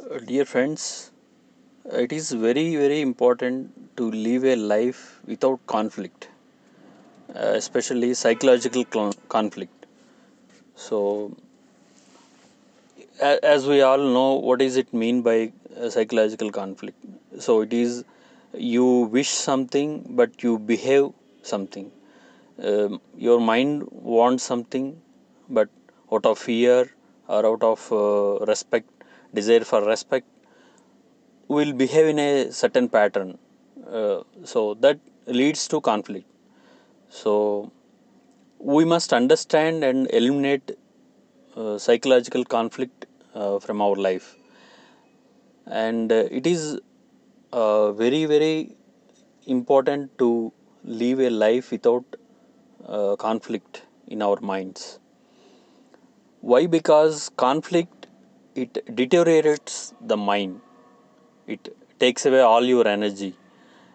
Dear friends, it is very important to live a life without conflict, especially psychological conflict. So, as we all know, what does it mean by psychological conflict? So, it is you wish something but you behave something. Your mind wants something, but out of fear or out of respect, desire for respect, will behave in a certain pattern. So that leads to conflict. So we must understand and eliminate psychological conflict from our life, and it is very important to live a life without conflict in our minds. Why? Because conflict, it deteriorates the mind. It takes away all your energy,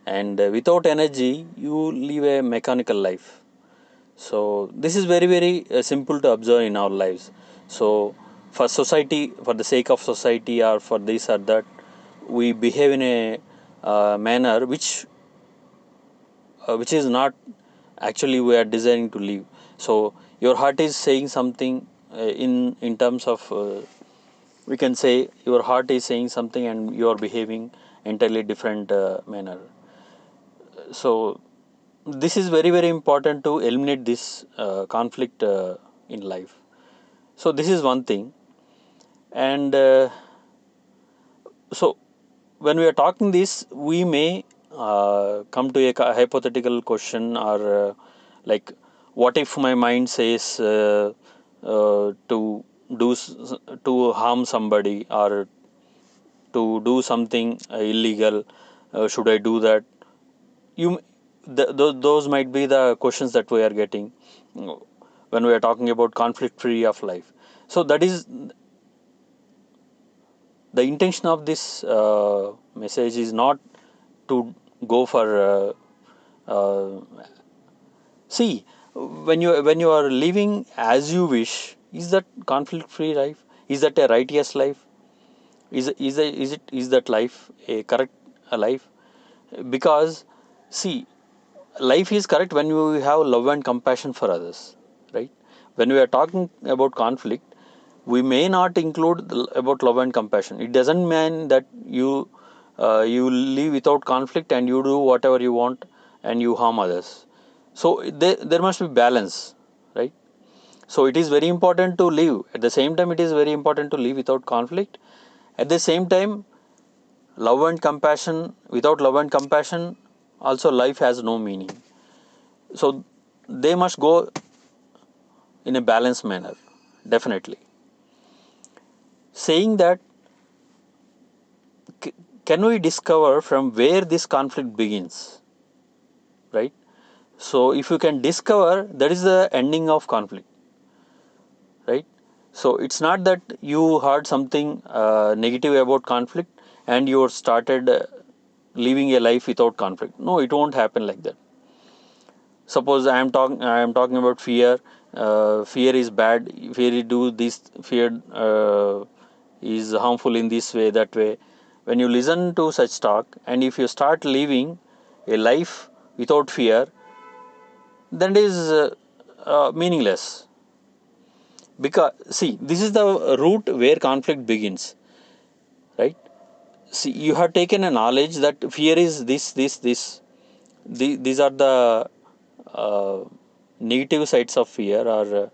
and without energy you live a mechanical life. So this is very simple to observe in our lives. So for society, for the sake of society, or for this or that, we behave in a manner which is not actually we are desiring to live. So your heart is saying something in terms of we can say your heart is saying something and you are behaving entirely different manner. So this is very important to eliminate this conflict in life. So this is one thing. And so when we are talking this, we may come to a hypothetical question, or like, what if my mind says to to harm somebody, or to do something illegal? Should I do that? You those might be the questions that we are getting when we are talking about conflict free of life. So that is the intention of this message, is not to go for uh, see, when you are living as you wish, is that conflict free life? Is that a righteous life? Is that life a correct life? Because see, life is correct when you have love and compassion for others, right? When we are talking about conflict, we may not include about love and compassion. It doesn't mean that you live without conflict and you do whatever you want and you harm others. So there must be balance, right? So it is very important to live. At the same time, it is very important to live without conflict. At the same time, love and compassion. Without love and compassion, also life has no meaning. So they must go in a balanced manner, definitely. Saying that, can we discover from where this conflict begins, right? So if you can discover, that is the ending of conflict, right? So it's not that you heard something negative about conflict and you started living a life without conflict. No, it won't happen like that. Suppose I am talking about fear. Fear is bad. Fear you do this. Fear is harmful in this way, that way. When you listen to such talk, and if you start living a life without fear, then it is meaningless. Because see, this is the root where conflict begins, right? See, you have taken a knowledge that fear is this. These are the uh, negative sides of fear, or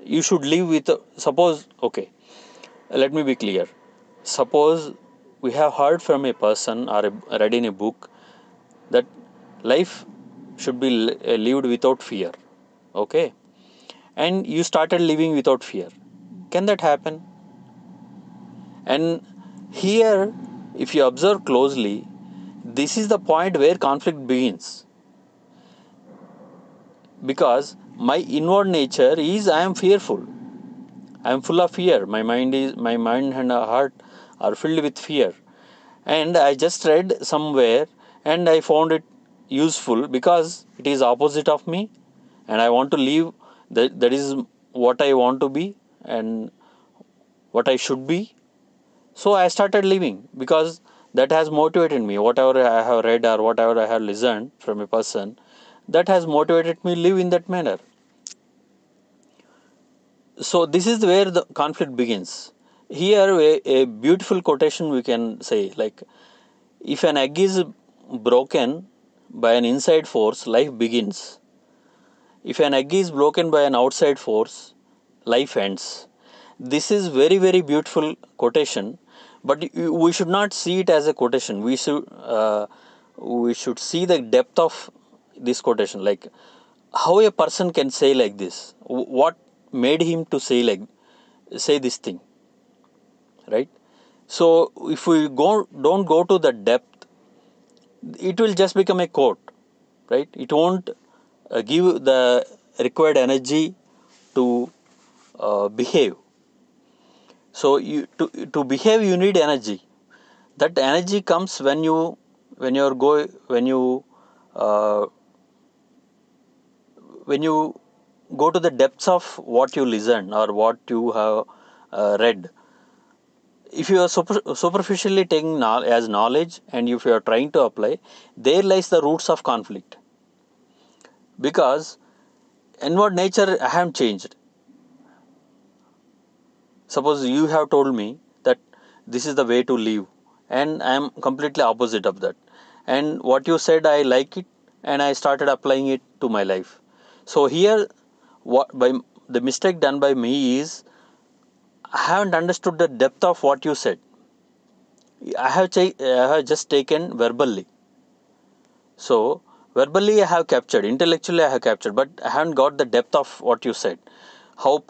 you should live with. Suppose, okay, let me be clear. Suppose we have heard from a person, or read in a book, that life should be lived without fear, okay, and you started living without fear. Can that happen? And here, if you observe closely, this is the point where conflict begins. Because my inward nature is, I am fearful. I am full of fear. My mind and heart are filled with fear. And I just read somewhere and I found it useful because it is opposite of me, and I want to live, that is what I want to be and what I should be. So I started living, because that has motivated me. Whatever I have read or whatever I have listened from a person, that has motivated me live in that manner. So this is where the conflict begins. Here a beautiful quotation we can say, like, if an egg is broken by an inside force, life begins. If an egg is broken by an outside force, life ends. This is very, very beautiful quotation, but we should not see it as a quotation. We should see the depth of this quotation, like how a person can say like this. What made him to say this thing, right? So if we don't go to the depth, it will just become a quote, right? It won't give the required energy to behave. So to behave, you need energy. That energy comes when you're go uh, when you go to the depths of what you listen or what you have read. If you are superficially taking as knowledge, and if you are trying to apply, there lies the roots of conflict. Because inward nature I have changed. Suppose you have told me that this is the way to live, and I am completely opposite of that. And what you said, I like it, and I started applying it to my life. So here, what by the mistake done by me is, I haven't understood the depth of what you said. I have just taken verbally. So verbally I have captured, intellectually I have captured, but I haven't got the depth of what you said. How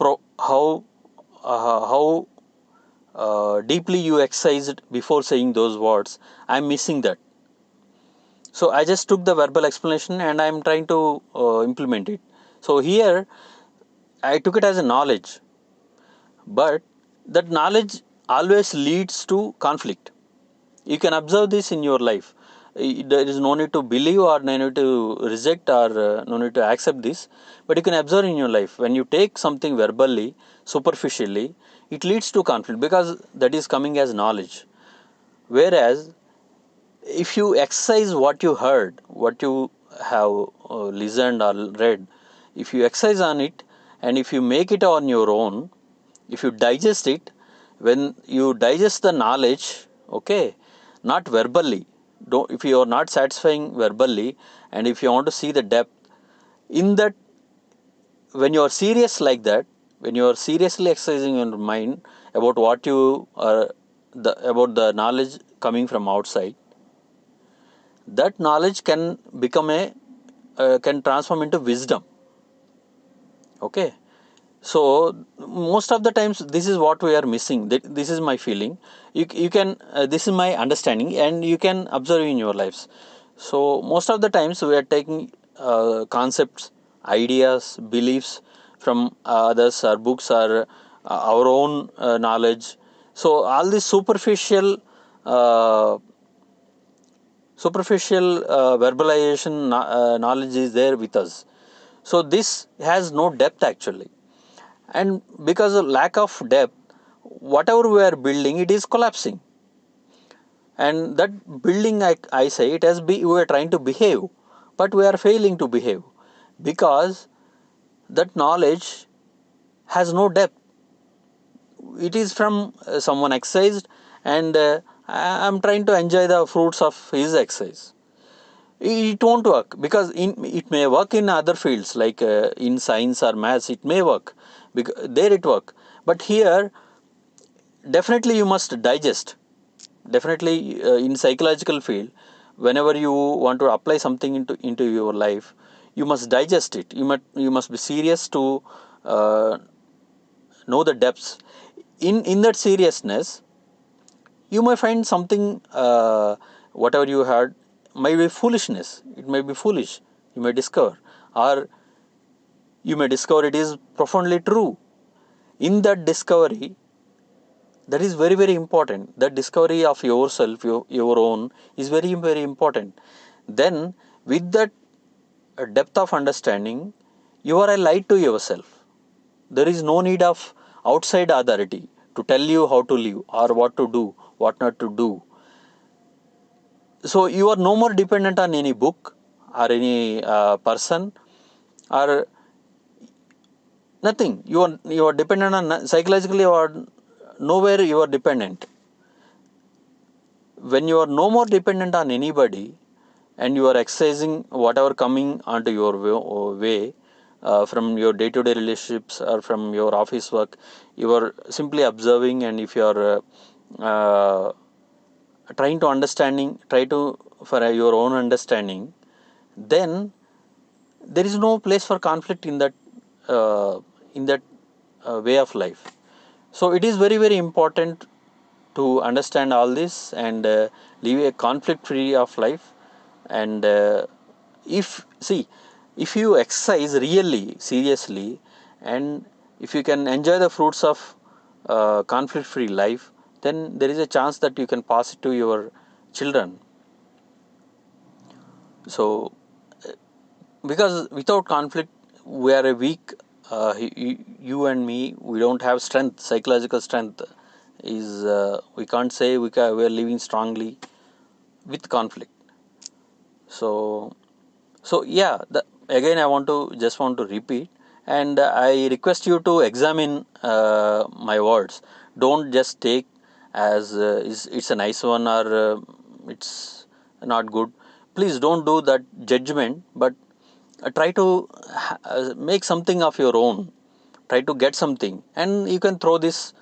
deeply you exercised before saying those words. I'm missing that. So I just took the verbal explanation and I'm trying to implement it. So here I took it as a knowledge, but that knowledge always leads to conflict. You can observe this in your life. There is no need to believe or no need to reject or no need to accept this, but you can observe in your life. When you take something verbally, superficially, it leads to conflict, because that is coming as knowledge. Whereas if you exercise what you heard, what you have listened or read, if you exercise on it, and if you make it on your own, if you digest it, when you digest the knowledge, okay, not verbally, don't, if you are not satisfying verbally, and if you want to see the depth in that, when you are serious like that, when you are seriously exercising your mind about what you are, about the knowledge coming from outside, that knowledge can become a can transform into wisdom. Okay, so most of the times this is what we are missing. This is my feeling. You can this is my understanding, and you can observe in your lives. So most of the times we are taking concepts, ideas, beliefs from others or books or our own knowledge. So all this uh, superficial verbalization knowledge is there with us. So this has no depth actually, and because of lack of depth, whatever we are building, it is collapsing. And that building, I say it as we are trying to behave, but we are failing to behave, because that knowledge has no depth. It is from someone exercised, and I'm trying to enjoy the fruits of his exercise. It won't work, because it may work in other fields like in science or maths. It may work, because there it work, but here definitely you must digest. Definitely in psychological field, whenever you want to apply something into your life, you must digest it. You must be serious to uh, know the depths. In that seriousness, you may find something, whatever you heard may be foolishness. It may be foolish, you may discover, or you may discover it is profoundly true. In that discovery, that is very, very important. The discovery of yourself, your own, is very, very important. Then with that depth of understanding, you are a light to yourself. There is no need of outside authority to tell you how to live or what to do, what not to do. So you are no more dependent on any book or any person or nothing. You are dependent on psychologically or nowhere you are dependent. When you are no more dependent on anybody and you are exercising whatever coming onto your way from your day-to-day relationships or from your office work, you are simply observing, and if you are trying to try to for your own understanding, then there is no place for conflict in that way of life. So it is very, very important to understand all this and live a conflict free of life. And if see if you exercise really seriously, and if you can enjoy the fruits of conflict free life, then there is a chance that you can pass it to your children. So because without conflict we are a weak, you and me, we don't have strength, psychological strength is we can't say we are living strongly with conflict. So yeah, again I want to repeat, and I request you to examine my words. Don't just take as it's a nice one or it's not good. Please don't do that judgment, but try to make something of your own. Try to get something, and you can throw this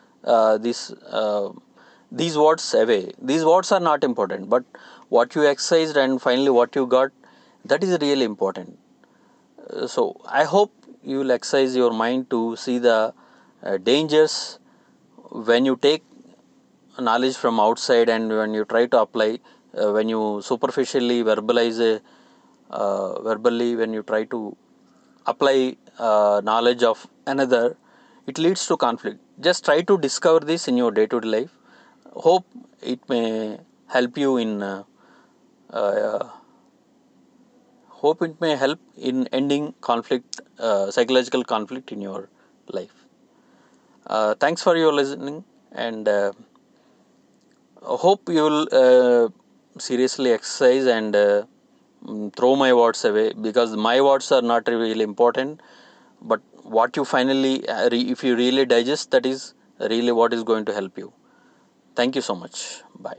these words away. These words are not important, but what you exercised and finally what you got, that is really important. So I hope you will exercise your mind to see the dangers when you take knowledge from outside, and when you try to apply, when you superficially verbally, when you try to apply knowledge of another, it leads to conflict. Just try to discover this in your day-to-day life. Hope it may help you in uh, hope it may help in ending conflict, psychological conflict in your life. Thanks for your listening, and hope you will seriously exercise and throw my words away, because my words are not really important, but what you finally if you really digest, that is really what is going to help you. Thank you so much. Bye.